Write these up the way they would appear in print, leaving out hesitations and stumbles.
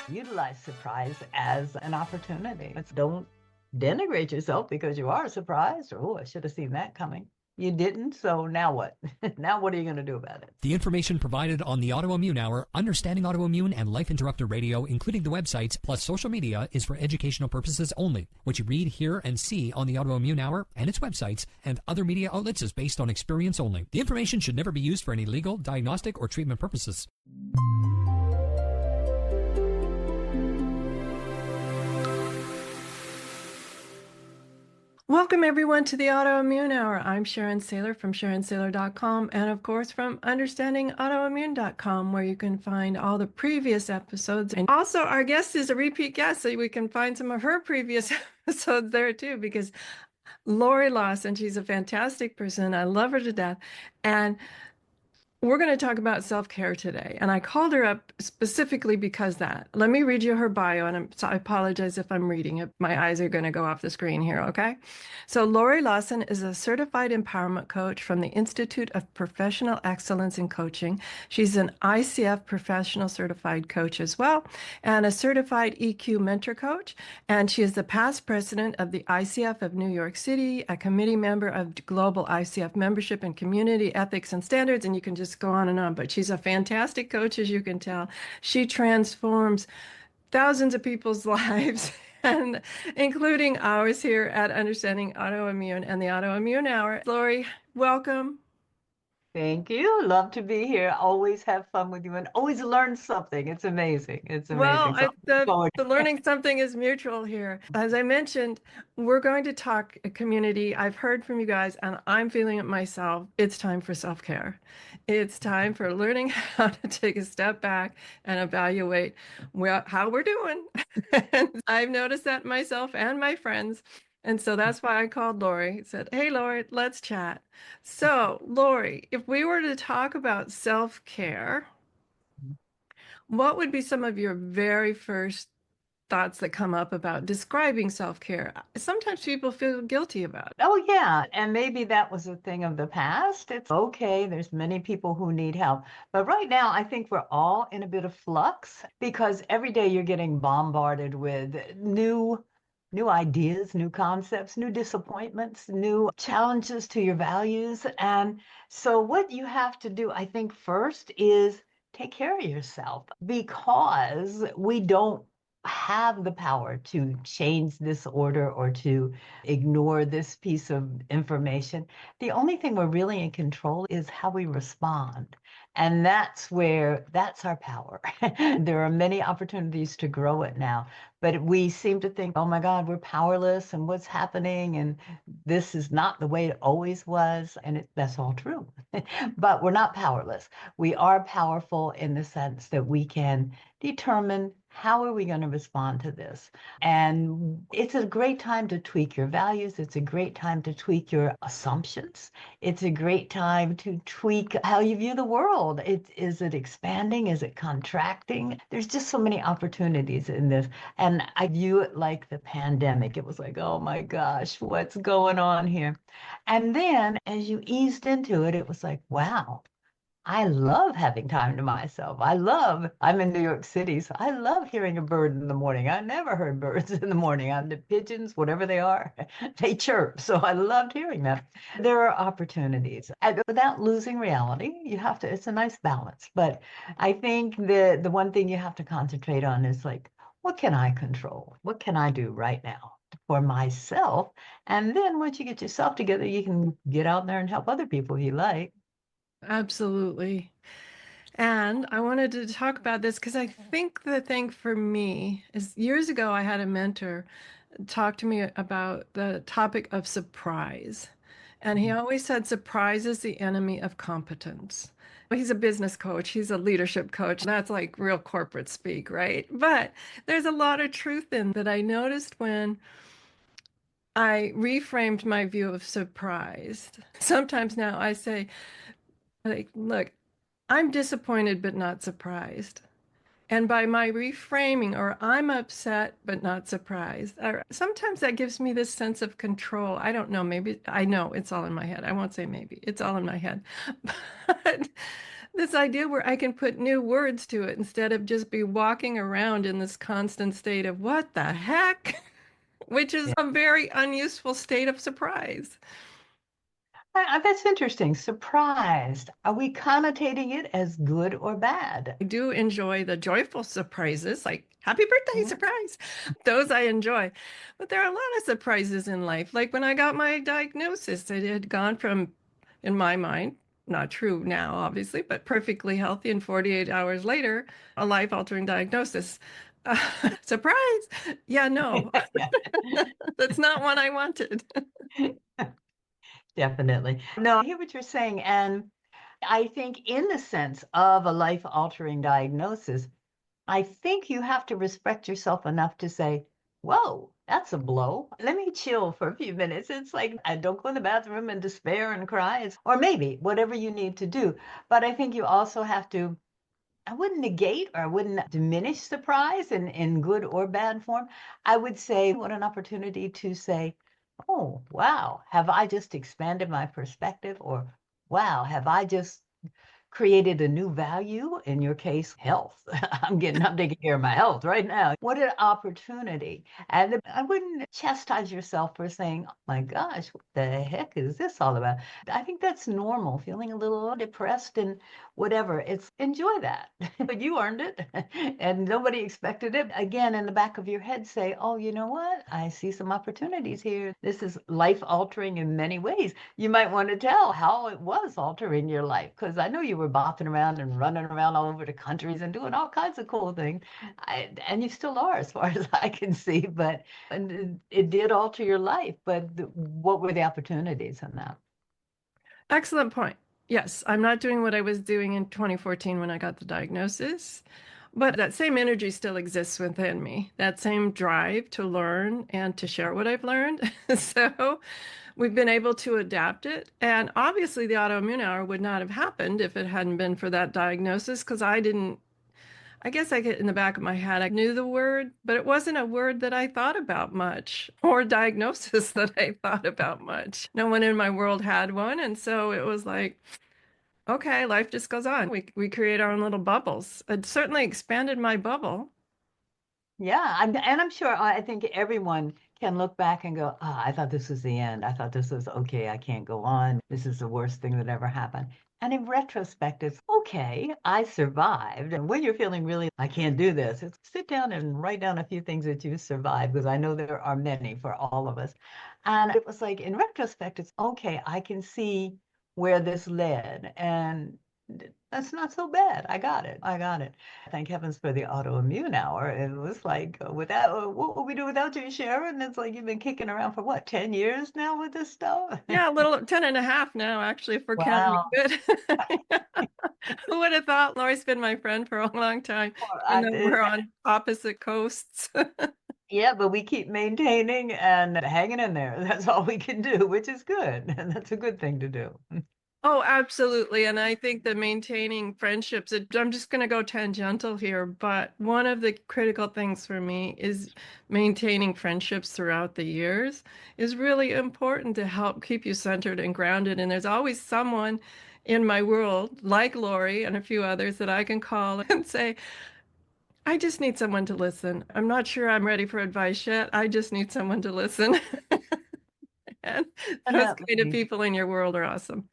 Utilize surprise as an opportunity. Don't denigrate yourself because you are surprised. Oh, I should have seen that coming. You didn't, so now what? Now what are you going to do about it? The information provided on the Autoimmune Hour, Understanding Autoimmune, and Life Interrupter Radio, including the websites plus social media, is for educational purposes only. What you read, hear, and see on the Autoimmune Hour and its websites and other media outlets is based on experience only. The information should never be used for any legal, diagnostic, or treatment purposes. Welcome, everyone, to the Autoimmune Hour. I'm Sharon Sayler from SharonSayler.com and, of course, from UnderstandingAutoimmune.com, where you can find all the previous episodes. And also, our guest is a repeat guest, so we can find some of her previous episodes there, too, because Laurie Lawson, she's a fantastic person. I love her to death. And we're going to talk about self-care today, and I called her up specifically because that. Let me read you her bio, and I apologize if I'm reading it. My eyes are going to go off the screen here, okay? So Laurie Lawson is a certified empowerment coach from the Institute of Professional Excellence in Coaching. She's an ICF professional certified coach as well, and a certified EQ mentor coach, and she is the past president of the ICF of New York City, a committee member of Global ICF Membership and Community Ethics and Standards, and you can just go on and on, but she's a fantastic coach, as you can tell. She transforms thousands of people's lives, and including ours here at Understanding Autoimmune and the Autoimmune Hour. Laurie, welcome. Thank you. Love to be here. Always have fun with you and always learn something. It's amazing. It's Well, amazing. So the learning something is mutual here. As I mentioned, we're going to talk community. I've heard from you guys, and I'm feeling it myself. It's time for self-care. It's time for learning how to take a step back and evaluate how we're doing. And I've noticed that myself and my friends. And so that's why I called Laurie. Said, "Hey, Laurie, let's chat." So, Laurie, if we were to talk about self-care, what would be some of your very first thoughts that come up about describing self-care? Sometimes people feel guilty about it. oh yeah, and maybe that was a thing of the past. It's okay. There's many people who need help. But right now, I think we're all in a bit of flux because every day you're getting bombarded with new ideas, new concepts, new disappointments, new challenges to your values. And so what you have to do, I think, first is take care of yourself because we don't have the power to change this order or to ignore this piece of information. The only thing we're really in control is how we respond. And that's our power. There are many opportunities to grow it now, but we seem to think, oh my God, we're powerless and what's happening? And this is not the way it always was. And that's all true. But we're not powerless. We are powerful in the sense that we can determine how are we going to respond to this? And it's a great time to tweak your values. It's a great time to tweak your assumptions. It's a great time to tweak how you view the world. Is it expanding? Is it contracting? There's just so many opportunities in this. And I view it like the pandemic. It was like, oh my gosh, what's going on here? And then as you eased into it, it was like, wow, I love having time to myself. I'm in New York City, so I love hearing a bird in the morning. I never heard birds in the morning. The pigeons, whatever they are, they chirp. So I loved hearing them. There are opportunities. And without losing reality, it's a nice balance. But I think the one thing you have to concentrate on is like, what can I control? What can I do right now for myself? And then once you get yourself together, you can get out there and help other people if you like. Absolutely. And I wanted to talk about this because I think the thing for me is years ago, I had a mentor talk to me about the topic of surprise. And he always said, surprise is the enemy of competence. He's a business coach, he's a leadership coach. That's like real corporate speak, right? But there's a lot of truth in that I noticed when I reframed my view of surprise. Sometimes now I say, like, look, I'm disappointed but not surprised. And by my reframing, or I'm upset but not surprised, or sometimes that gives me this sense of control. I don't know, maybe I know it's all in my head. I won't say maybe, it's all in my head. But This idea where I can put new words to it instead of just be walking around in this constant state of what the heck, which is Yeah. a very unuseful state of surprise. That's interesting. Surprised. Are we connotating it as good or bad? I do enjoy the joyful surprises, like happy birthday Yeah. surprise. Those I enjoy. But there are a lot of surprises in life. Like when I got my diagnosis, it had gone from, in my mind, not true now, obviously, but perfectly healthy. And 48 hours later, a life-altering diagnosis. Surprise. Yeah, no, that's not what I wanted. Definitely. No, I hear what you're saying. And I think, in the sense of a life-altering diagnosis, I think you have to respect yourself enough to say, whoa, that's a blow. Let me chill for a few minutes. It's like, I don't go in the bathroom and despair and cry. Or maybe whatever you need to do. But I think you also have to, I wouldn't negate or I wouldn't diminish surprise in good or bad form. I would say, what an opportunity to say, oh, wow, have I just expanded my perspective? Or, wow, have I just created a new value, in your case, health. I'm taking care of my health right now. What an opportunity. And I wouldn't chastise yourself for saying, oh my gosh, what the heck is this all about? I think that's normal, feeling a little depressed and whatever. It's enjoy that. But you earned it and nobody expected it. Again, in the back of your head, say, oh, you know what? I see some opportunities here. This is life altering in many ways. You might want to tell how it was altering your life, because I know you were bopping around and running around all over the countries and doing all kinds of cool things. And you still are, as far as I can see, but and it did alter your life. But what were the opportunities in that? Excellent point. Yes, I'm not doing what I was doing in 2014 when I got the diagnosis, but that same energy still exists within me, that same drive to learn and to share what I've learned. So we've been able to adapt it. And obviously, the autoimmune hour would not have happened if it hadn't been for that diagnosis, because I didn't. I guess I get in the back of my head, I knew the word, but it wasn't a word that I thought about much or diagnosis that I thought about much. No one in my world had one. And so it was like, okay, life just goes on. We create our own little bubbles. It certainly expanded my bubble. Yeah, and I'm sure I think everyone can look back and go, oh, I thought this was the end. I thought this was okay. I can't go on. This is the worst thing that ever happened. And in retrospect, it's okay. I survived. And when you're feeling really, I can't do this, it's sit down and write down a few things that you survived, because I know there are many for all of us. And it was like, in retrospect, it's okay. I can see where this led. And that's not so bad. I got it. I got it. Thank heavens for the autoimmune hour. It was like, without, what would we do without you, Sharon? It's like you've been kicking around for what, 10 years now with this stuff? Yeah, a little 10 and a half now, actually, if we're counting Wow. good. Who would have thought Lori's been my friend for a long time, even I though did. we're on opposite coasts? Yeah, but we keep maintaining and hanging in there. That's all we can do, which is good. And that's a good thing to do. Oh, absolutely. And I think that maintaining friendships, I'm just going to go tangential here, but one of the critical things for me is maintaining friendships throughout the years is really important to help keep you centered and grounded. And there's always someone in my world, like Laurie and a few others, that I can call and say, I just need someone to listen. I'm not sure I'm ready for advice yet. I just need someone to listen. And those kind of Definitely. people in your world are awesome.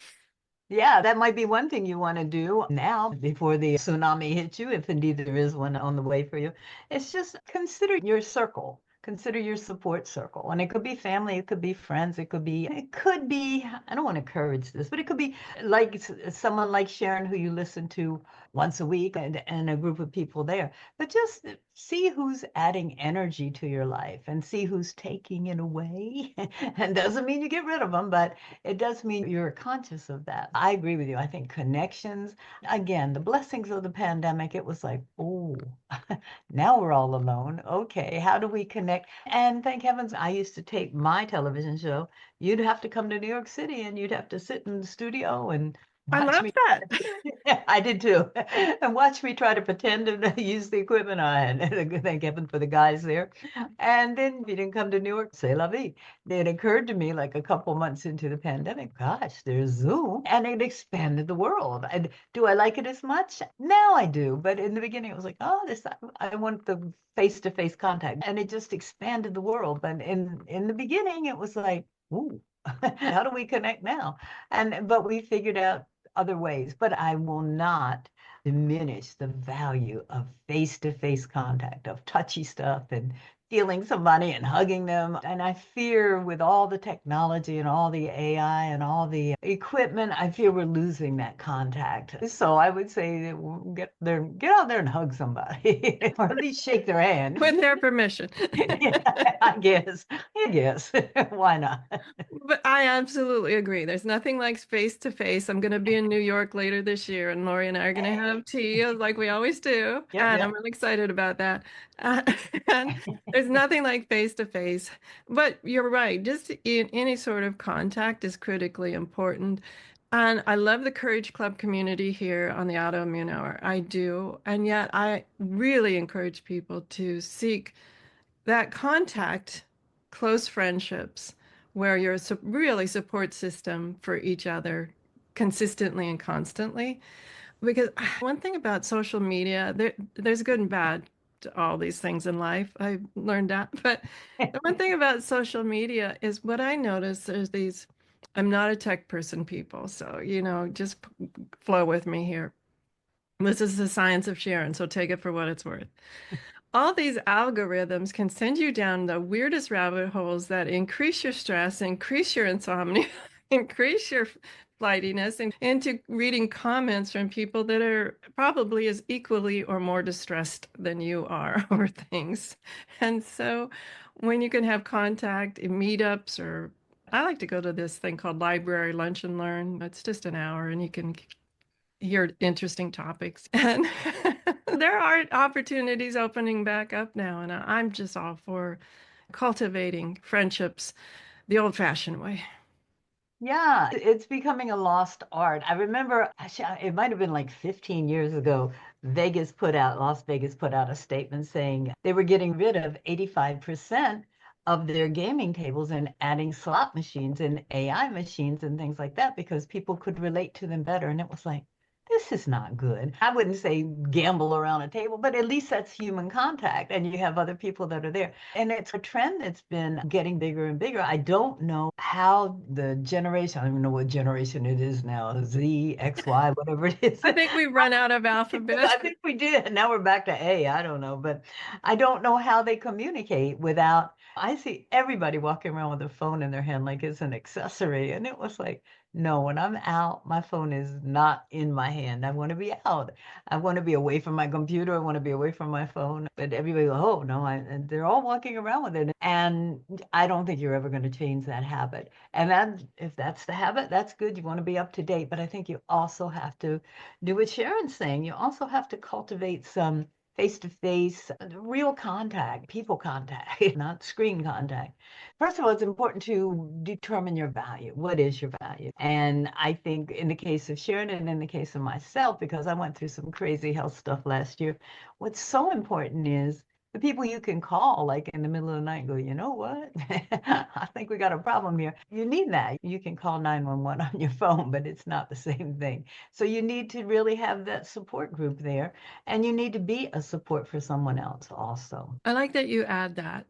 Yeah, that might be one thing you want to do now before the tsunami hits you, if indeed there is one on the way for you. It's just consider your circle. Consider your support circle. And it could be family, it could be friends, I don't want to encourage this, but it could be like someone like Sharon who you listen to once a week, and a group of people there. But just see who's adding energy to your life and see who's taking it away. And doesn't mean you get rid of them, but it does mean you're conscious of that. I agree with you. I think connections, again, the blessings of the pandemic, it was like, oh, now we're all alone. Okay, how do we connect? And thank heavens, I used to tape my television show. You'd have to come to New York City and you'd have to sit in the studio and I Watch love me. that. I did too. And watch me try to pretend to use the equipment I had. Thank heaven for the guys there. And then if you didn't come to New York, c'est la vie. It occurred to me like a couple months into the pandemic, gosh, there's Zoom, and it expanded the world. And do I like it as much? Now I do. But in the beginning, it was like, oh, this I want the face-to-face contact. And it just expanded the world. But in the beginning, it was like, ooh, how do we connect now? But we figured out other ways, but I will not diminish the value of face-to-face contact, of touchy stuff and feeling somebody and hugging them. And I fear with all the technology and all the AI and all the equipment, I fear we're losing that contact. So I would say get out there and hug somebody, or at least shake their hand. With their permission. Yeah, I guess. Why not? But I absolutely agree. There's nothing like face to face. I'm going to be in New York later this year, and Lori and I are going to have tea like we always do. Yep, And I'm yep. really excited about that. Uh, and there's nothing like face to face. But you're right. Just in any sort of contact is critically important. And I love the Courage Club community here on the Autoimmune Hour. I do. And yet I really encourage people to seek that contact, close friendships, where you're a really support system for each other consistently and constantly. Because one thing about social media, there's good and bad to all these things in life. I learned that. But the one thing about social media is what I notice there's these, I'm not a tech person, people. So, just flow with me here. This is the science of Sharon, so take it for what it's worth. All these algorithms can send you down the weirdest rabbit holes that increase your stress, increase your insomnia, increase your flightiness, and into reading comments from people that are probably as equally or more distressed than you are over things. And so when you can have contact in meetups, or I like to go to this thing called Library Lunch and Learn. It's just an hour and you can hear interesting topics. And there are opportunities opening back up now. And I'm just all for cultivating friendships the old-fashioned way. Yeah, it's becoming a lost art. I remember, actually, it might have been like 15 years ago, Las Vegas put out a statement saying they were getting rid of 85% of their gaming tables and adding slot machines and AI machines and things like that because people could relate to them better. And it was like, this is not good. I wouldn't say gamble around a table, but at least that's human contact and you have other people that are there. And it's a trend that's been getting bigger and bigger. I don't know how the generation, I don't even know what generation it is now, Z, X, Y, whatever it is. I think we run out of alphabet. I think we did. Now we're back to A. I don't know, but I don't know how they communicate without. I see everybody walking around with a phone in their hand like it's an accessory. And it was like, no, when I'm out, my phone is not in my hand. I want to be out. I want to be away from my computer. I want to be away from my phone. But everybody, oh no, and they're all walking around with it. And I don't think you're ever going to change that habit. And if that's the habit, that's good. You want to be up to date. But I think you also have to do what Sharon's saying. You also have to cultivate some face-to-face, real contact, people contact, not screen contact. First of all, it's important to determine your value. What is your value? And I think in the case of Sharon and in the case of myself, because I went through some crazy health stuff last year, what's so important is the people you can call like in the middle of the night and go, you know what? I think we got a problem here. You need that. You can call 911 on your phone, but it's not the same thing. So you need to really have that support group there, and you need to be a support for someone else also. I like that you add that.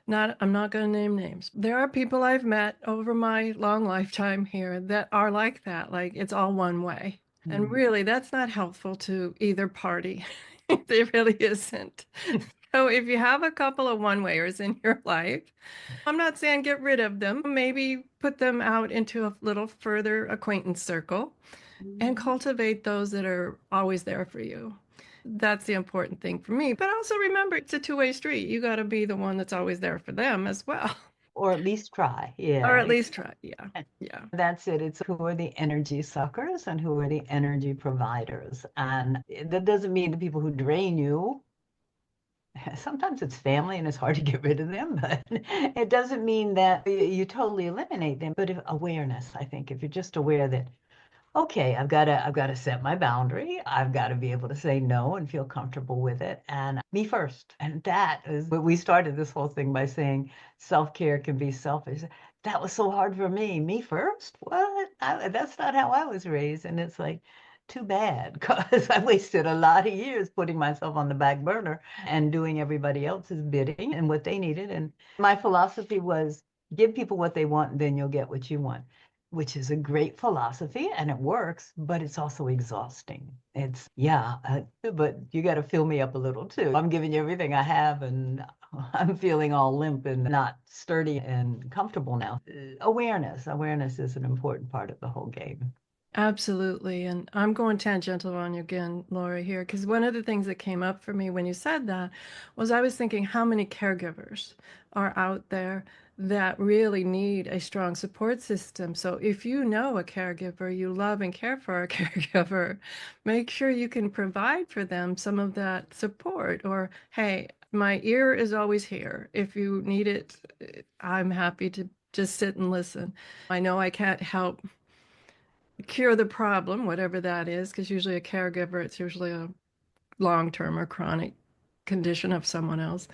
I'm not going to name names. There are people I've met over my long lifetime here that are like that. Like it's all one way. And really, that's not helpful to either party. It really isn't. So if you have a couple of one-wayers in your life, I'm not saying get rid of them. Maybe put them out into a little further acquaintance circle and cultivate those that are always there for you. That's the important thing for me. But also remember, it's a two-way street. You got to be the one that's always there for them as well. Or at least try. Yeah. Or at least try. Yeah. Yeah. That's it. It's who are the energy suckers and who are the energy providers. And that doesn't mean the people who drain you. Sometimes it's family and it's hard to get rid of them, but it doesn't mean that you totally eliminate them. But if awareness, I think, if you're just aware that okay, I've got to set my boundary. I've got to be able to say no and feel comfortable with it. And me first. And that is what we started this whole thing by saying self-care can be selfish. That was so hard for me. Me first? What? That's not how I was raised. And it's like, too bad, because I wasted a lot of years putting myself on the back burner and doing everybody else's bidding and what they needed. And my philosophy was give people what they want, and then you'll get what you want, which is a great philosophy and it works, but it's also exhausting. It's, yeah, but you got to fill me up a little too. I'm giving you everything I have and I'm feeling all limp and not sturdy and comfortable now. Awareness is an important part of the whole game. Absolutely. And I'm going tangential on you again, Laura, here, because one of the things that came up for me when you said that was I was thinking how many caregivers are out there that really need a strong support system. So if you know a caregiver, you love and care for a caregiver, make sure you can provide for them some of that support. Or, hey, my ear is always here. If you need it, I'm happy to just sit and listen. I know I can't help cure the problem, whatever that is, because usually a caregiver, it's usually a long-term or chronic condition of someone else.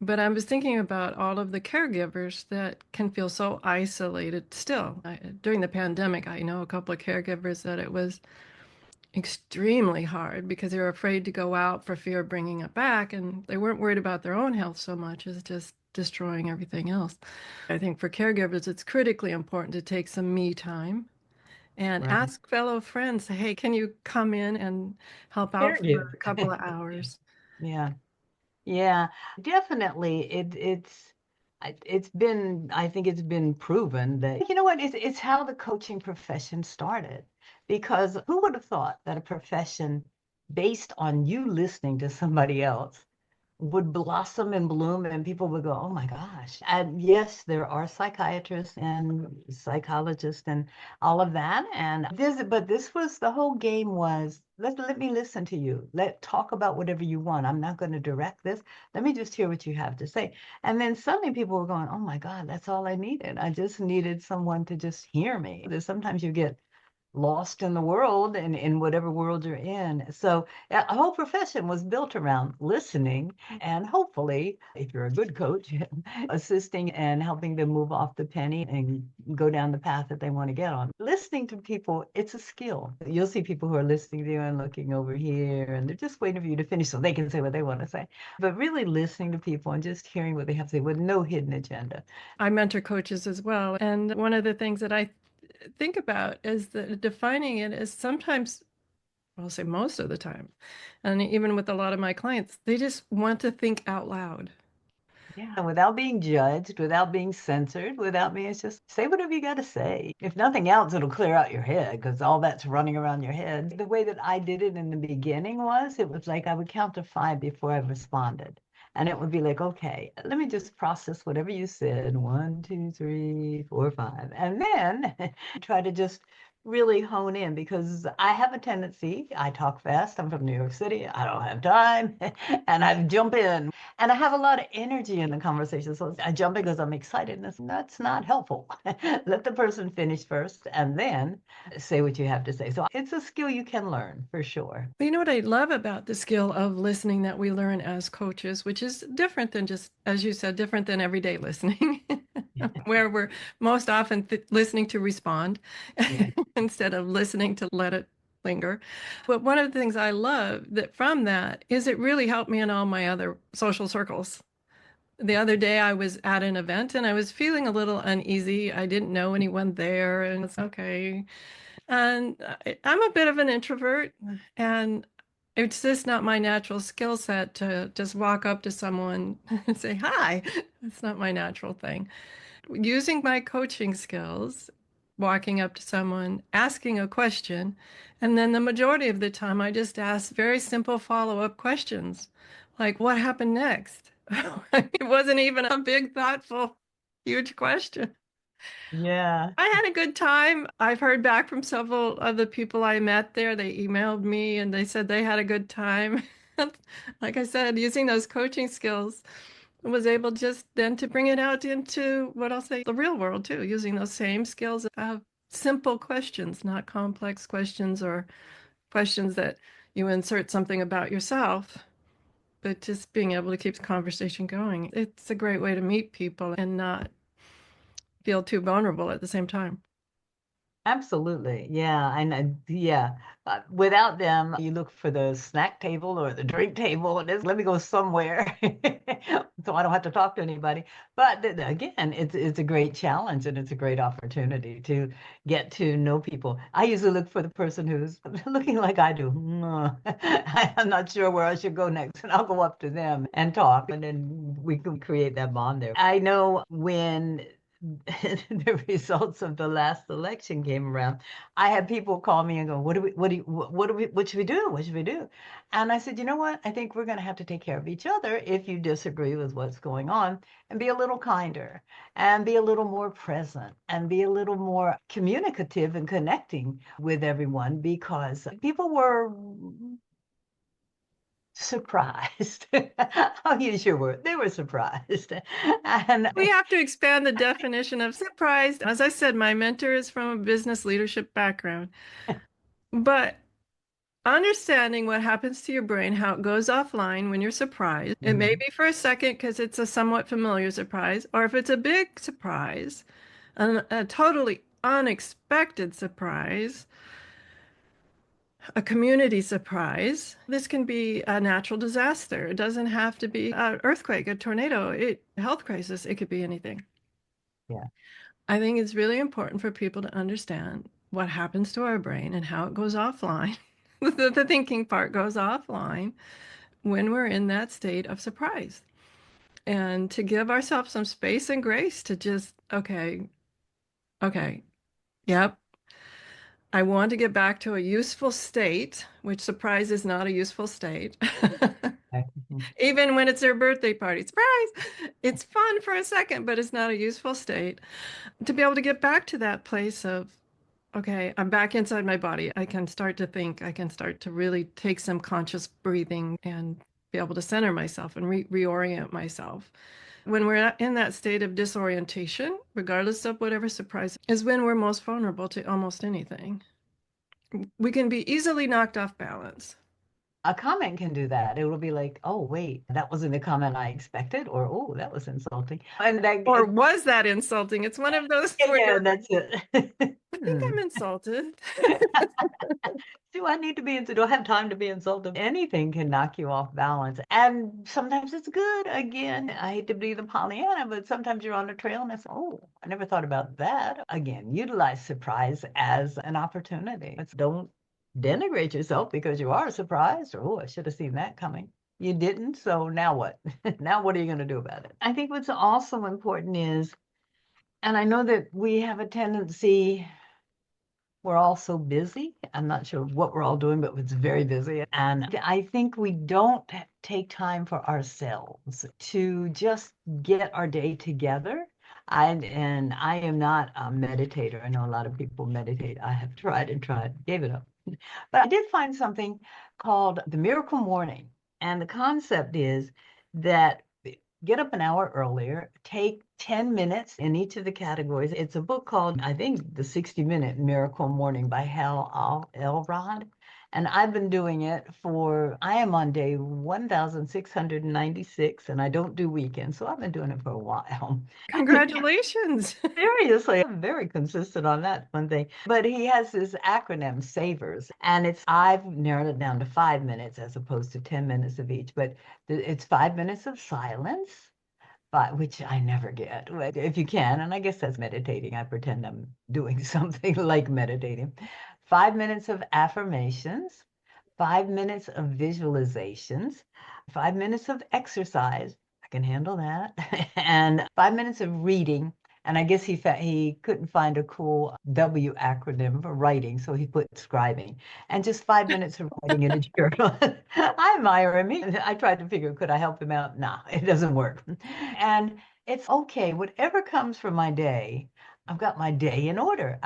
But I was thinking about all of the caregivers that can feel so isolated still. During the pandemic, I know a couple of caregivers that it was extremely hard because they were afraid to go out for fear of bringing it back, and they weren't worried about their own health so much as just destroying everything else. I think for caregivers, it's critically important to take some me time and Right. ask fellow friends, hey, can you come in and help out for Caregive. a couple of hours? Yeah. Yeah, definitely. It's been, I think it's been proven that, you know what, it's how the coaching profession started. Because who would have thought that a profession based on you listening to somebody else would blossom and bloom and people would go, oh my gosh. And yes, there are psychiatrists and psychologists and all of that. But this was the whole game was let me listen to you. Let talk about whatever you want. I'm not going to direct this. Let me just hear what you have to say. And then suddenly people were going, oh my God, that's all I needed. I just needed someone to just hear me. There's sometimes you get lost in the world and in whatever world you're in. So yeah, a whole profession was built around listening and hopefully, if you're a good coach, assisting and helping them move off the penny and go down the path that they want to get on. Listening to people, it's a skill. You'll see people who are listening to you and looking over here and they're just waiting for you to finish so they can say what they want to say. But really listening to people and just hearing what they have to say with no hidden agenda. I mentor coaches as well. And one of the things that I think about is that defining it is sometimes, I'll say most of the time, and even with a lot of my clients, they just want to think out loud. Yeah, without being judged, without being censored, without being, it's just say whatever you got to say. If nothing else, it'll clear out your head because all that's running around your head. The way that I did it in the beginning was it was like I would count to five before I responded. And it would be like, okay, let me just process whatever you said. One, two, three, four, five. And then try to just really hone in because I have a tendency, I talk fast. I'm from New York City. I don't have time. And I jump in and I have a lot of energy in the conversation. So I jump in because I'm excited. And that's not helpful. Let the person finish first and then say what you have to say. So it's a skill you can learn for sure. But you know what I love about the skill of listening that we learn as coaches, which is different than just, as you said, different than everyday listening, where we're most often listening to respond Yeah. instead of listening to let it linger. But one of the things I love that from that is it really helped me in all my other social circles. The other day I was at an event and I was feeling a little uneasy. I didn't know anyone there, and it's okay. And I'm a bit of an introvert, and it's just not my natural skill set to just walk up to someone and say, hi. That's not my natural thing. Using my coaching skills, walking up to someone, asking a question, and then the majority of the time I just ask very simple follow-up questions, like, what happened next? It wasn't even a big, thoughtful, huge question. Yeah. I had a good time. I've heard back from several of the people I met there. They emailed me and they said they had a good time. Like I said, using those coaching skills, I was able just then to bring it out into what I'll say the real world too, using those same skills I have simple questions, not complex questions or questions that you insert something about yourself, but just being able to keep the conversation going. It's a great way to meet people and not feel too vulnerable at the same time. Absolutely. Yeah. And yeah, without them, you look for the snack table or the drink table and it's, let me go somewhere so I don't have to talk to anybody. But again, it's a great challenge and it's a great opportunity to get to know people. I usually look for the person who's looking like I do. I'm not sure where I should go next, and I'll go up to them and talk, and then we can create that bond there. I know when the results of the last election came around, I had people call me and go, what should we do? What should we do? And I said, you know what? I think we're going to have to take care of each other if you disagree with what's going on and be a little kinder and be a little more present and be a little more communicative and connecting with everyone because people were surprised. I'll use your word. They were surprised. And We have to expand the definition of surprised. As I said, my mentor is from a business leadership background, but understanding what happens to your brain, how it goes offline when you're surprised. It may be for a second because it's a somewhat familiar surprise, or if it's a big surprise, a totally unexpected surprise, a community surprise. This can be a natural disaster. It doesn't have to be an earthquake, a tornado, a health crisis. It could be anything. yeah. I think it's really important for people to understand what happens to our brain and how it goes offline. The thinking part goes offline when we're in that state of surprise. And to give ourselves some space and grace to just, okay, yep, I want to get back to a useful state, which surprise is not a useful state. Even when it's their birthday party, surprise! It's fun for a second, but it's not a useful state. To be able to get back to that place of, okay, I'm back inside my body. I can start to think. I can start to really take some conscious breathing and be able to center myself and reorient myself. When we're in that state of disorientation, regardless of whatever surprise, is when we're most vulnerable to almost anything. We can be easily knocked off balance. A comment can do that. It will be like, oh, wait, that wasn't the comment I expected, or oh, that was insulting. And that, Or was that insulting? It's one of those where yeah, you're, that's it. I think I'm insulted. Do I need to be insulted? Do I have time to be insulted? Anything can knock you off balance. And sometimes it's good. Again, I hate to be the Pollyanna, but sometimes you're on a trail and it's, oh, I never thought about that. Again, utilize surprise as an opportunity. Don't denigrate yourself because you are surprised or, oh, I should have seen that coming. You didn't, so now what? Now what are you going to do about it? I think what's also important is, and I know that we have a tendency, we're all so busy. I'm not sure what we're all doing, but it's very busy. And I think we don't take time for ourselves to just get our day together. And I am not a meditator. I know a lot of people meditate. I have tried and tried, gave it up. But I did find something called the Miracle Morning. And the concept is that get up an hour earlier, take 10 minutes in each of the categories. It's a book called, I think, The 60-Minute Miracle Morning by Hal Elrod. And I've been doing it I am on day 1,696, and I don't do weekends. So I've been doing it for a while. Congratulations. Seriously, I'm very consistent on that one thing. But he has this acronym, SAVERS, and I've narrowed it down to 5 minutes as opposed to 10 minutes of each. But it's 5 minutes of silence, which I never get. If you can, and I guess that's meditating. I pretend I'm doing something like meditating. 5 minutes of affirmations, 5 minutes of visualizations, 5 minutes of exercise. I can handle that. And 5 minutes of reading. And I guess he couldn't find a cool W acronym for writing, so he put scribing. And just 5 minutes of writing in a journal. I admire him. I tried to figure, could I help him out? No, it doesn't work. And it's okay. Whatever comes from my day, I've got my day in order.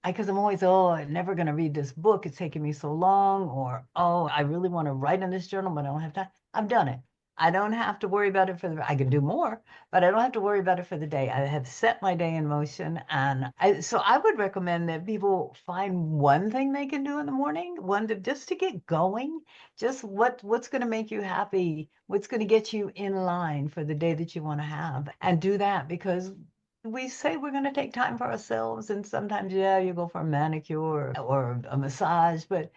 Because I'm always, oh, I'm never going to read this book. It's taking me so long. Or, oh, I really want to write in this journal, but I don't have time. I've done it. I don't have to worry about it I can do more, but I don't have to worry about it for the day. I have set my day in motion. So I would recommend that people find one thing they can do in the morning, just to get going, just what's going to make you happy, what's going to get you in line for the day that you want to have, and do that because we say we're going to take time for ourselves, and sometimes, yeah, you go for a manicure or a massage, but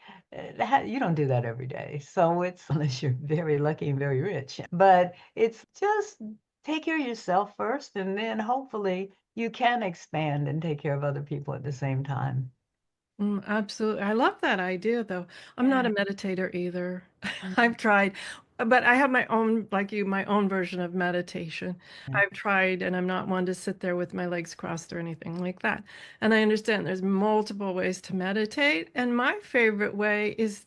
you don't do that every day. So it's unless you're very lucky and very rich. But it's just take care of yourself first, and then hopefully you can expand and take care of other people at the same time. Absolutely. I love that idea, though. I'm not Yeah. a meditator either. I've tried, but I have my own, like you, my own version of meditation. I've tried, and I'm not one to sit there with my legs crossed or anything like that. And I understand there's multiple ways to meditate, and my favorite way is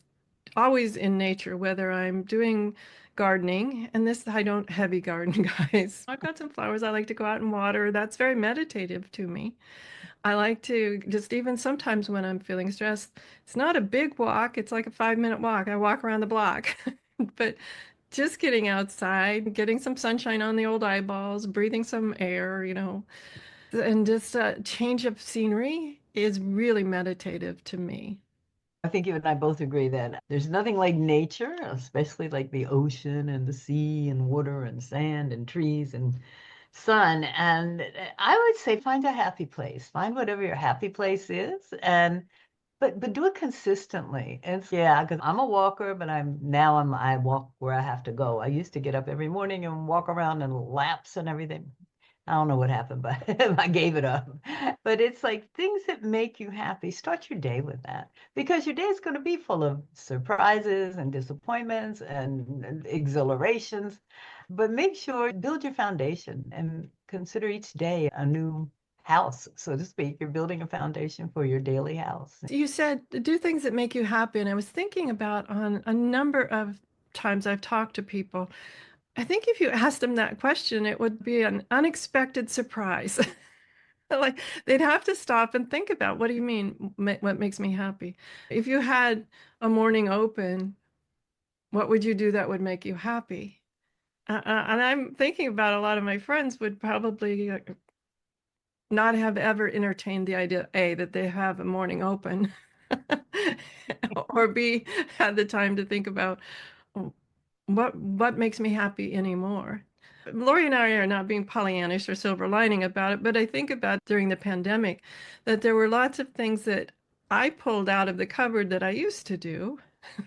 always in nature, whether I'm doing gardening, and this I don't heavy garden, guys. I've got some flowers I like to go out and water. That's very meditative to me. I like to just even sometimes when I'm feeling stressed, it's not a big walk, it's like a 5-minute walk. I walk around the block. But just getting outside, getting some sunshine on the old eyeballs, breathing some air, and just a change of scenery is really meditative to me. I think you and I both agree that there's nothing like nature, especially like the ocean and the sea and water and sand and trees and sun. And I would say find a happy place. Find whatever your happy place is, and but do it consistently. It's yeah, because I'm a walker, but I walk where I have to go. I used to get up every morning and walk around in laps and everything. I don't know what happened, but I gave it up. But it's like things that make you happy. Start your day with that because your day is going to be full of surprises and disappointments and exhilarations. But make sure build your foundation and consider each day a new house, so to speak. You're building a foundation for your daily house. You said do things that make you happy, and I was thinking about on a number of times I've talked to people. I think if you asked them that question, it would be an unexpected surprise. Like they'd have to stop and think about what do you mean, what makes me happy? If you had a morning open, what would you do that would make you happy? And I'm thinking about a lot of my friends would probably not have ever entertained the idea, A, that they have a morning open, or B, had the time to think about "Oh, what makes me happy anymore." Lori and I are not being Pollyannish or silver lining about it, but I think about during the pandemic that there were lots of things that I pulled out of the cupboard that I used to do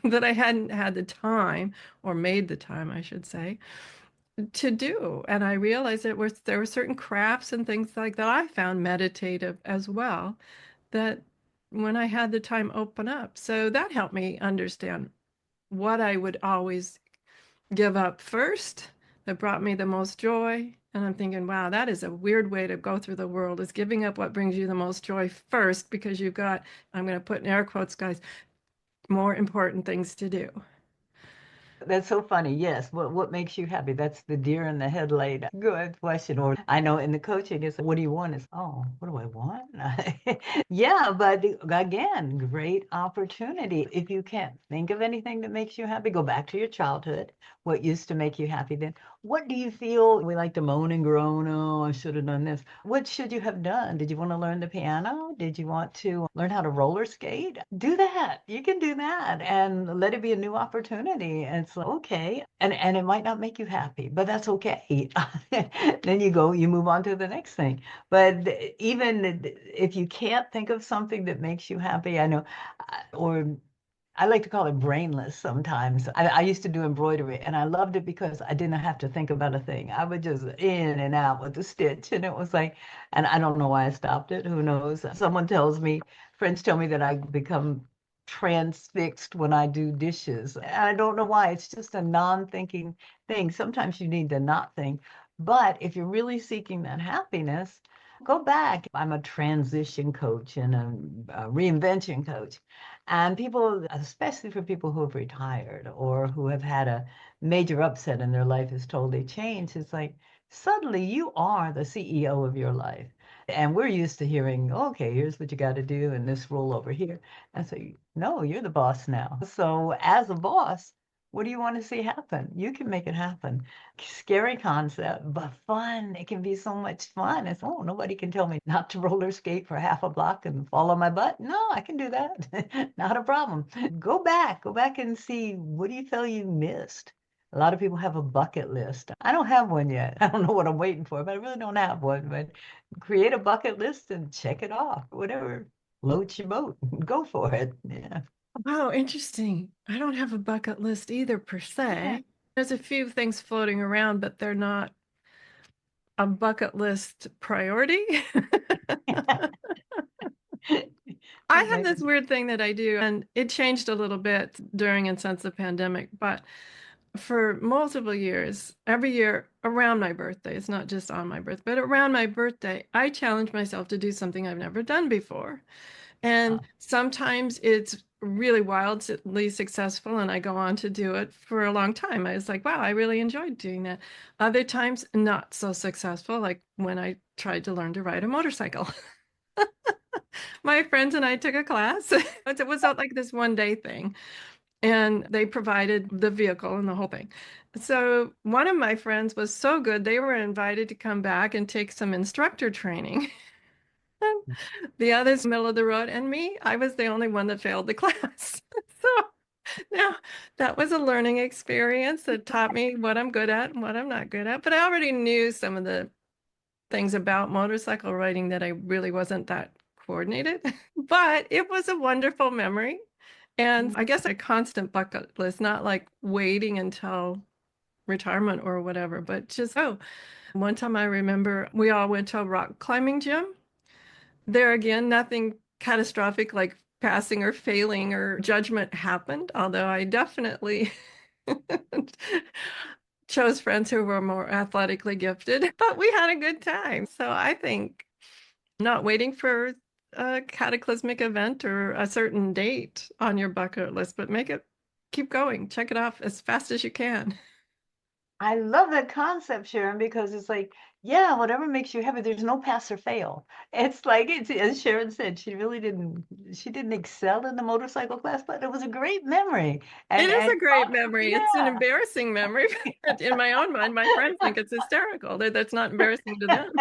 that I hadn't had the time or made the time, I should say, to do. And I realized there were certain crafts and things like that I found meditative as well, that when I had the time open up. So that helped me understand what I would always give up first that brought me the most joy. And I'm thinking, wow, that is a weird way to go through the world, is giving up what brings you the most joy first because you've got, I'm going to put in air quotes, guys, more important things to do. That's so funny. Yes. What makes you happy? That's the deer in the headlight. Good question. Or I know in the coaching, it's what do you want? It's what do I want? Yeah, but again, great opportunity. If you can't think of anything that makes you happy, go back to your childhood. What used to make you happy then? What do you feel? We like to moan and groan. Oh, I should have done this. What should you have done? Did you want to learn the piano? Did you want to learn how to roller skate? Do that. You can do that and let it be a new opportunity. And it's like, okay. And it might not make you happy, but that's okay. Then you move on to the next thing. But even if you can't think of something that makes you happy, I know, or I like to call it brainless sometimes. I used to do embroidery and I loved it because I didn't have to think about a thing. I would just in and out with the stitch. And it was like, and I don't know why I stopped it. Who knows? Friends tell me that I become transfixed when I do dishes. And I don't know why. It's just a non-thinking thing. Sometimes you need to not think. But if you're really seeking that happiness, go back. I'm a transition coach and a reinvention coach. And people, especially for people who have retired or who have had a major upset in their life has totally changed, it's like suddenly you are the CEO of your life. And we're used to hearing, okay, here's what you got to do and this rule over here. And so, no, you're the boss now. So as a boss, What do you want to see happen? You can make it happen. Scary concept, but fun. It can be so much fun. It's, oh, nobody can tell me not to roller skate for half a block and fall on my butt. No, I can do that. Not a problem. Go back and see, what do you feel you missed? A lot of people have a bucket list. I don't have one yet. I don't know what I'm waiting for, but I really don't have one. But create a bucket list and check it off. Whatever floats your boat, go for it. Yeah. Wow, interesting. I don't have a bucket list either per Yeah. se. There's a few things floating around, but they're not a bucket list priority. I have this weird thing that I do, and it changed a little bit during and since the pandemic, but for multiple years, every year around my birthday, it's not just on my birthday, but around my birthday, I challenge myself to do something I've never done before. And sometimes it's really wildly successful, and I go on to do it for a long time. I was like, wow, I really enjoyed doing that. Other times, not so successful, like when I tried to learn to ride a motorcycle. My friends and I took a class. It was not like this one day thing, and they provided the vehicle and the whole thing. So one of my friends was so good, they were invited to come back and take some instructor training. The others middle of the road, and me, I was the only one that failed the class. So now that was a learning experience that taught me what I'm good at and what I'm not good at. But I already knew some of the things about motorcycle riding that I really wasn't that coordinated. But it was a wonderful memory. And I guess a constant bucket list, not like waiting until retirement or whatever, but just, oh, one time I remember we all went to a rock climbing gym. There again, nothing catastrophic like passing or failing or judgment happened, although I definitely chose friends who were more athletically gifted, but we had a good time. So I think not waiting for a cataclysmic event or a certain date on your bucket list, but keep going, check it off as fast as you can. I love that concept, Sharon, because it's like, yeah, whatever makes you happy, there's no pass or fail. It's like, it's, as Sharon said, she didn't excel in the motorcycle class, but it was a great memory. It is And a great memory. It's an yeah. embarrassing memory. In my own mind, my friends think it's hysterical. That's not embarrassing to them.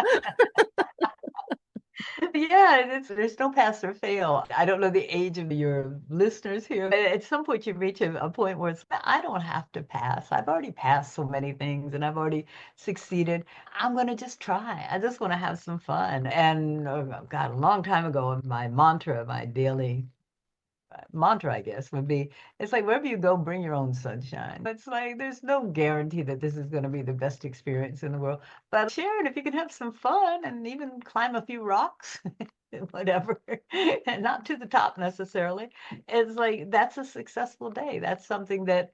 Yeah, there's no pass or fail. I don't know the age of your listeners here, but at some point you reach a point where it's, I don't have to pass. I've already passed so many things and I've already succeeded. I'm going to just try. I just want to have some fun. And God, a long time ago, my mantra, my daily mantra, I guess, would be, it's like wherever you go, bring your own sunshine. It's like there's no guarantee that this is going to be the best experience in the world. But Sharon, if you can have some fun and even climb a few rocks, whatever, and not to the top necessarily, it's like that's a successful day. That's something that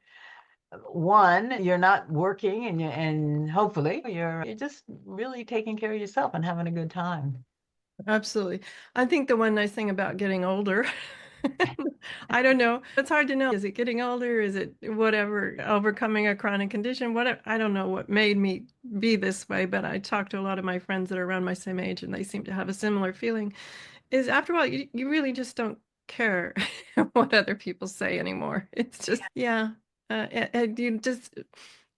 one, you're not working and hopefully you're just really taking care of yourself and having a good time. Absolutely. I think the one nice thing about getting older, I don't know. It's hard to know. Is it getting older? Is it whatever, overcoming a chronic condition? Whatever. I don't know what made me be this way, but I talk to a lot of my friends that are around my same age and they seem to have a similar feeling. Is after a while, you really just don't care what other people say anymore. It's just, yeah. And you just,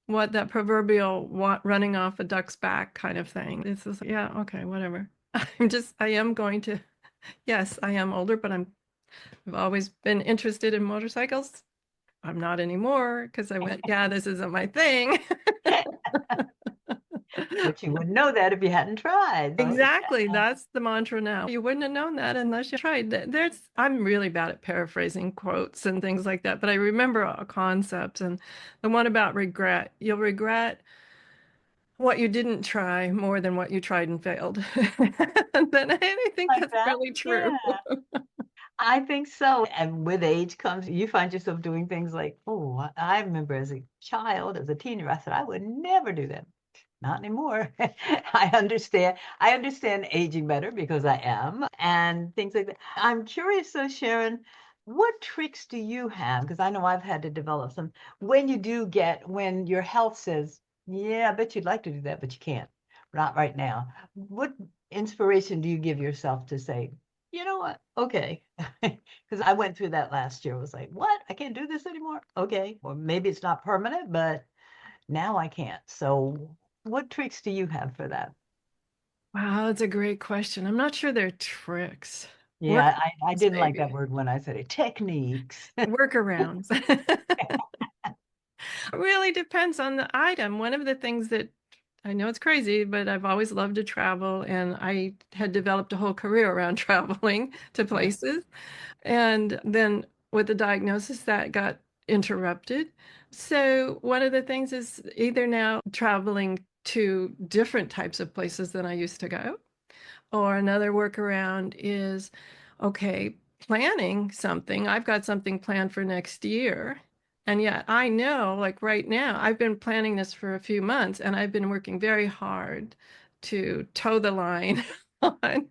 what that proverbial running off a duck's back kind of thing. It's just, yeah, okay, whatever. I am going to, yes, I am older, but I've always been interested in motorcycles. I'm not anymore because I went, yeah, this isn't my thing. But you wouldn't know that if you hadn't tried. So, Exactly. That's the mantra now. You wouldn't have known that unless you tried. I'm really bad at paraphrasing quotes and things like that, but I remember a concept and the one about regret. You'll regret what you didn't try more than what you tried and failed. And then I think like that's that? really true. Yeah, I think so. And with age comes, you find yourself doing things like, oh, I remember as a child, as a teenager, I said, I would never do that. Not anymore. I understand. I understand aging better because I am and things like that. I'm curious though, Sharon, what tricks do you have? Because I know I've had to develop some when when your health says, yeah, I bet you'd like to do that, but you can't. Not right now. What inspiration do you give yourself to say, you know what? Okay. Because I went through that last year. I was like, what? I can't do this anymore? Okay. Or maybe it's not permanent, but now I can't. So, what tricks do you have for that? Wow, that's a great question. I'm not sure they're tricks. Yeah, I Workarounds, didn't like that maybe. word when I said it. Techniques. Workarounds. Really depends on the item. One of the things that I know it's crazy, but I've always loved to travel, and I had developed a whole career around traveling to Yeah. places. And then with the diagnosis, that got interrupted. So one of the things is either now traveling to different types of places than I used to go, or another workaround is, okay, planning something. I've got something planned for next year. And yet I know, like right now, I've been planning this for a few months and I've been working very hard to toe the line on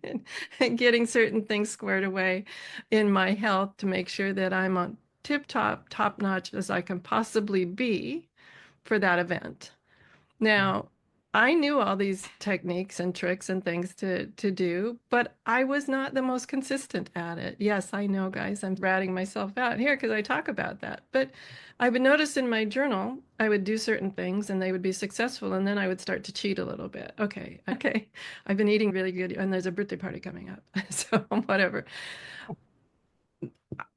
and getting certain things squared away in my health to make sure that I'm on tip top, top notch as I can possibly be for that event. Now, I knew all these techniques and tricks and things to do, but I was not the most consistent at it. Yes, I know, guys, I'm ratting myself out here because I talk about that. But I would notice in my journal, I would do certain things and they would be successful, and then I would start to cheat a little bit. Okay, okay, I've been eating really good, and there's a birthday party coming up. So whatever.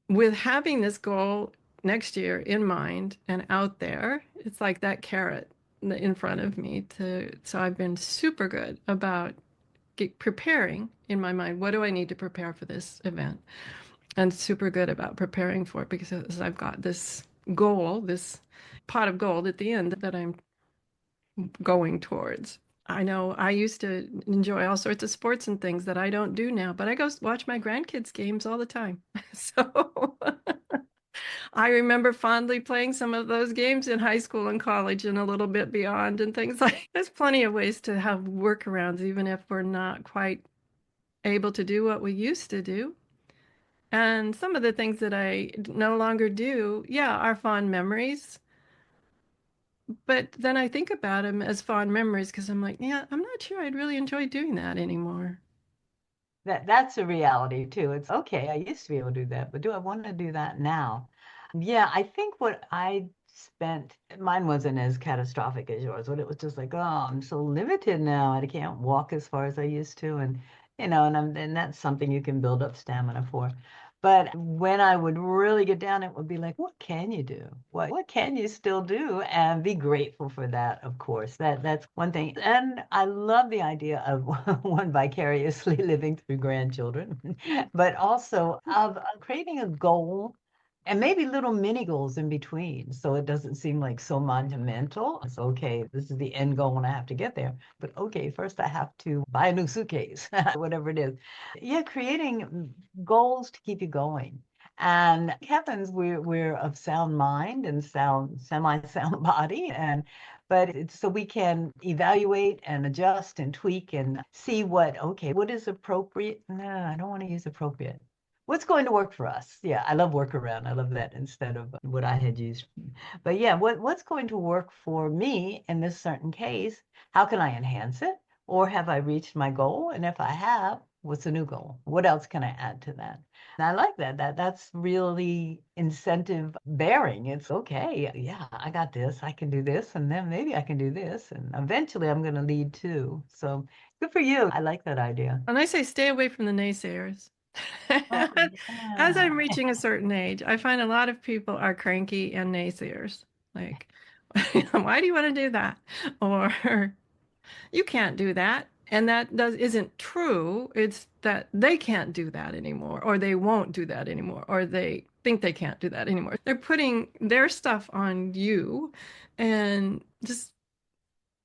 With having this goal next year in mind and out there, it's like that carrot in front of me to, so I've been super good about preparing in my mind. What do I need to prepare for this event? And super good about preparing for it because I've got this goal, this pot of gold at the end that I'm going towards. I know I used to enjoy all sorts of sports and things that I don't do now, but I go watch my grandkids' games all the time. So I remember fondly playing some of those games in high school and college and a little bit beyond and things like there's plenty of ways to have workarounds, even if we're not quite able to do what we used to do. And some of the things that I no longer do, yeah, are fond memories. But then I think about them as fond memories because I'm like, yeah, I'm not sure I'd really enjoy doing that anymore. That's a reality too. It's okay, I used to be able to do that, but do I want to do that now? Yeah, I think what I spent, mine wasn't as catastrophic as yours, but it was just like, oh, I'm so limited now. I can't walk as far as I used to. And and that's something you can build up stamina for. But when I would really get down, it would be like, what can you do? What can you still do? And be grateful for that, of course. That's one thing. And I love the idea of one vicariously living through grandchildren, but also of creating a goal and maybe little mini goals in between. So it doesn't seem like so monumental. It's okay, this is the end goal and I have to get there. But okay, first I have to buy a new suitcase, whatever it is. Yeah, creating goals to keep you going. And heavens, we're of sound mind and sound semi-sound body. And but it's so we can evaluate and adjust and tweak and see okay, what is appropriate? No, I don't want to use appropriate. What's going to work for us? Yeah, I love workaround. I love that instead of what I had used. But yeah, what's going to work for me in this certain case? How can I enhance it? Or have I reached my goal? And if I have, what's the new goal? What else can I add to that? And I like that. That's really incentive bearing. It's okay. Yeah, I got this. I can do this. And then maybe I can do this. And eventually I'm going to lead too. So good for you. I like that idea. And I say stay away from the naysayers. Oh, As yeah. I'm reaching a certain age, I find a lot of people are cranky and naysayers. Like, why do you want to do that? Or you can't do that. And that isn't true. It's that they can't do that anymore, or they won't do that anymore, or they think they can't do that anymore. They're putting their stuff on you and just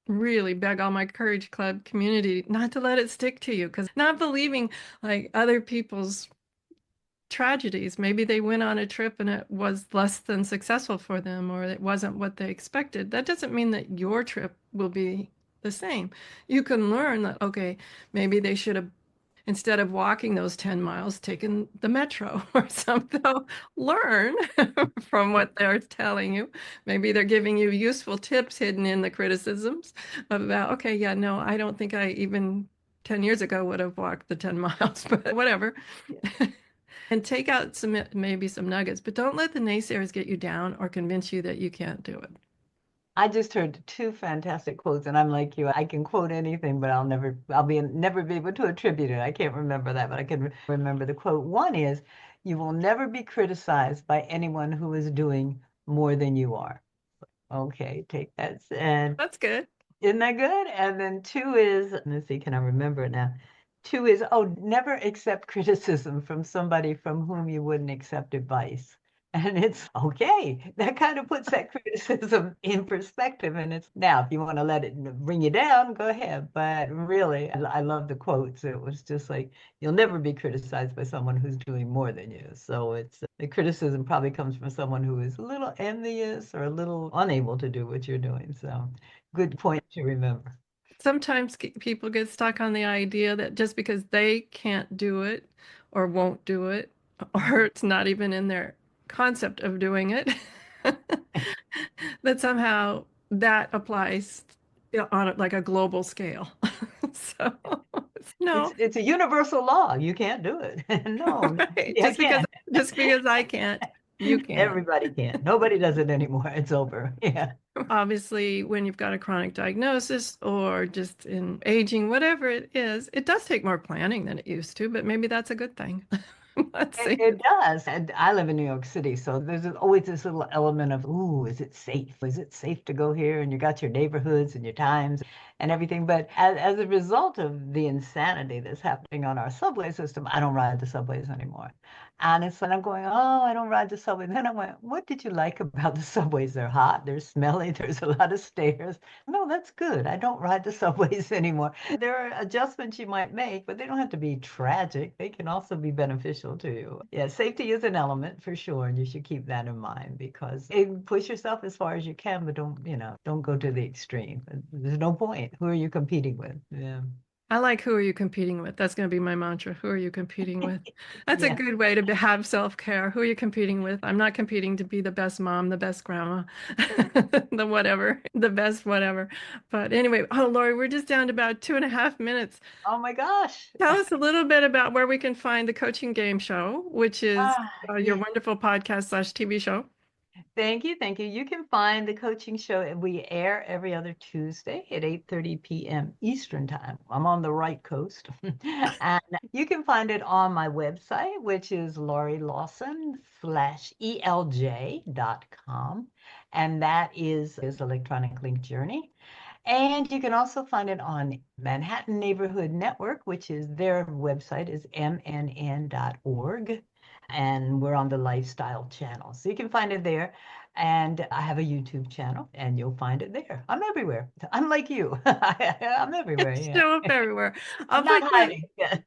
really beg all my Courage Club community not to let it stick to you because not believing like other people's tragedies. Maybe they went on a trip and it was less than successful for them, or it wasn't what they expected. That doesn't mean that your trip will be the same. You can learn that, okay, maybe they should have, instead of walking those 10 miles, taken the metro or something. So learn from what they're telling you. Maybe they're giving you useful tips hidden in the criticisms about, okay, yeah, no, I don't think I even 10 years ago would have walked the 10 miles, but whatever. And take out maybe some nuggets, but don't let the naysayers get you down or convince you that you can't do it. I just heard two fantastic quotes, and I'm like you. I can quote anything, but never be able to attribute it. I can't remember that, but I can remember the quote. One is, "You will never be criticized by anyone who is doing more than you are." Okay, take that. And That's good. isn't that good? And then two is, let's see, can I remember it now? Two is, oh, never accept criticism from somebody from whom you wouldn't accept advice. And it's okay. That kind of puts that criticism in perspective. And it's now, if you want to let it bring you down, go ahead. But really, I love the quotes. It was just like, you'll never be criticized by someone who's doing more than you. So it's the criticism probably comes from someone who is a little envious or a little unable to do what you're doing. So good point to remember. Sometimes people get stuck on the idea that just because they can't do it or won't do it, or it's not even in their concept of doing it, that somehow that applies on like a global scale. So, no, It's a universal law. You can't do it. No, right. yeah, I can. Just because I can't, you can't. Everybody can. Nobody does it anymore. It's over. Yeah. Obviously, when you've got a chronic diagnosis or just in aging, whatever it is, it does take more planning than it used to, but maybe that's a good thing. Let's It, see. it does. And I live in New York City, so there's always this little element of, ooh, is it safe? Is it safe to go here? And you got your neighborhoods and your times and everything. But as a result of the insanity that's happening on our subway system, I don't ride the subways anymore. And it's when I'm going, oh, I don't ride the subway. Then I went, what did you like about the subways? They're hot, they're smelly, there's a lot of stairs. No, that's good. I don't ride the subways anymore. There are adjustments you might make, but they don't have to be tragic. They can also be beneficial to you. Yeah, safety is an element for sure, and you should keep that in mind because push yourself as far as you can, but don't go to the extreme. There's no point. Who are you competing with? Yeah. I like who are you competing with? That's going to be my mantra. Who are you competing with? That's a Yeah. good way to have self-care. Who are you competing with? I'm not competing to be the best mom, the best grandma, the whatever, the best whatever. But anyway, oh, Lori, we're just down to about 2.5 minutes. Oh my gosh. Tell us a little bit about where we can find the Coaching Game Show, which is your Yeah. wonderful podcast / TV show. Thank you. Thank you. You can find the coaching show, and we air every other Tuesday at 8:30 p.m. Eastern Time. I'm on the right coast. And you can find it on my website, which is LaurieLawson/ELJ.com. And that is Electronic Link Journey. And you can also find it on Manhattan Neighborhood Network, which is their website is mnn.org. And we're on the lifestyle channel. So you can find it there. And I have a YouTube channel, and you'll find it there. I'm everywhere. I'm like you. I'm everywhere. Yeah. Show up everywhere. I'm not hiding. Yeah.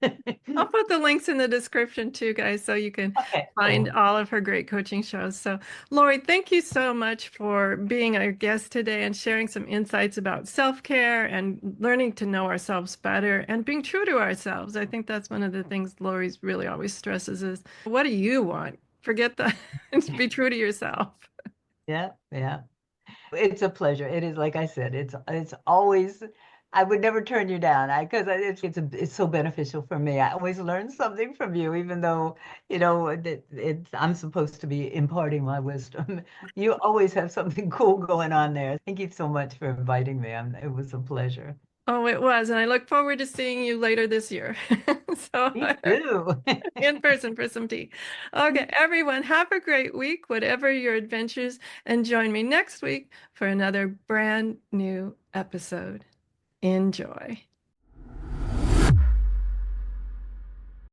I'll put the links in the description too, guys, so you can Okay, find cool. all of her great coaching shows. So, Lori, thank you so much for being our guest today and sharing some insights about self-care and learning to know ourselves better and being true to ourselves. I think that's one of the things Lori's really always stresses is, what do you want? Forget that. Be true to yourself. Yeah, yeah. It's a pleasure. It is, like I said, it's always, I would never turn you down. Because it's so beneficial for me. I always learn something from you, even though, I'm supposed to be imparting my wisdom. You always have something cool going on there. Thank you so much for inviting me. It was a pleasure. Oh, it was. And I look forward to seeing you later this year. So Me too. in person for some tea. Okay, everyone, have a great week, whatever your adventures, and join me next week for another brand new episode. Enjoy.